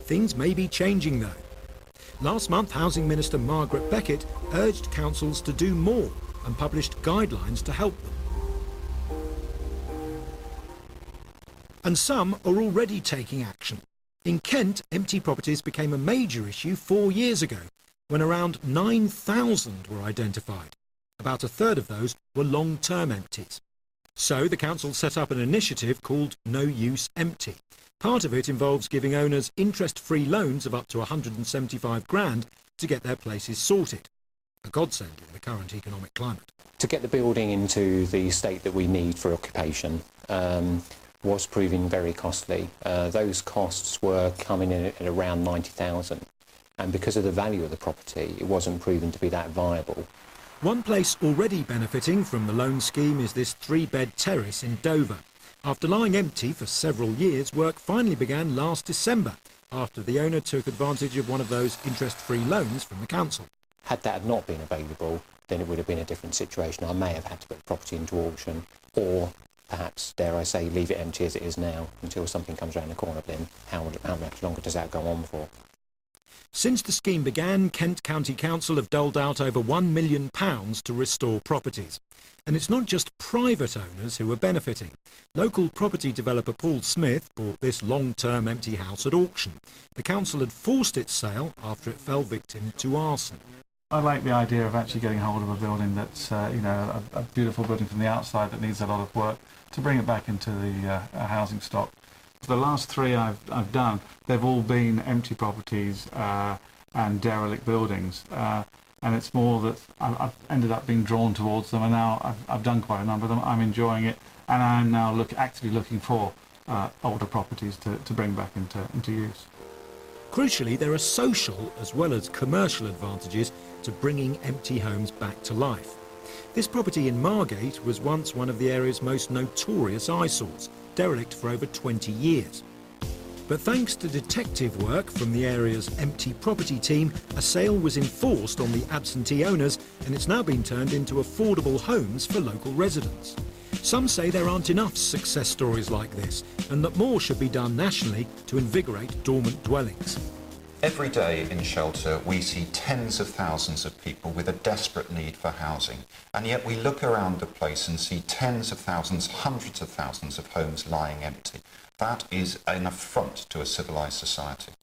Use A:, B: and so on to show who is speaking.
A: Things may be changing though. Last month, Housing Minister Margaret Beckett urged councils to do more and published guidelines to help them. And some are already taking action. In Kent, empty properties became a major issue 4 years ago, when around 9,000 were identified. About a third of those were long-term empties. So the council set up an initiative called No Use Empty. Part of it involves giving owners interest-free loans of up to 175 grand to get their places sorted. A godsend in the current economic climate.
B: To get the building into the state that we need for occupation was proving very costly. Those costs were coming in at around 90,000, and because of the value of the property, it wasn't proven to be that viable.
A: One place already benefiting from the loan scheme is this 3-bed terrace in Dover. After lying empty for several years, work finally began last December, after the owner took advantage of one of those interest-free loans from the council.
B: Had that not been available, then it would have been a different situation. I may have had to put the property into auction, or perhaps, dare I say, leave it empty as it is now until something comes around the corner. Then how much longer does that go on for?
A: Since the scheme began, Kent County Council have doled out over £1 million to restore properties. And it's not just private owners who are benefiting. Local property developer Paul Smith bought this long-term empty house at auction. The council had forced its sale after it fell victim to arson.
C: I like the idea of actually getting hold of a building that's, a beautiful building from the outside that needs a lot of work, to bring it back into the housing stock. The last 3 I've done, they've all been empty properties and derelict buildings, and it's more that I've ended up being drawn towards them, and now I've done quite a number of them. I'm enjoying it, and I'm now actively looking for older properties to bring back into use.
A: Crucially, there are social as well as commercial advantages to bringing empty homes back to life. This property in Margate was once one of the area's most notorious eyesores, derelict for over 20 years. But thanks to detective work from the area's empty property team, a sale was enforced on the absentee owners, and it's now been turned into affordable homes for local residents. Some say there aren't enough success stories like this, and that more should be done nationally to invigorate dormant dwellings.
D: Every day in shelter we see tens of thousands of people with a desperate need for housing, and yet we look around the place and see tens of thousands, hundreds of thousands of homes lying empty. That is an affront to a civilised society.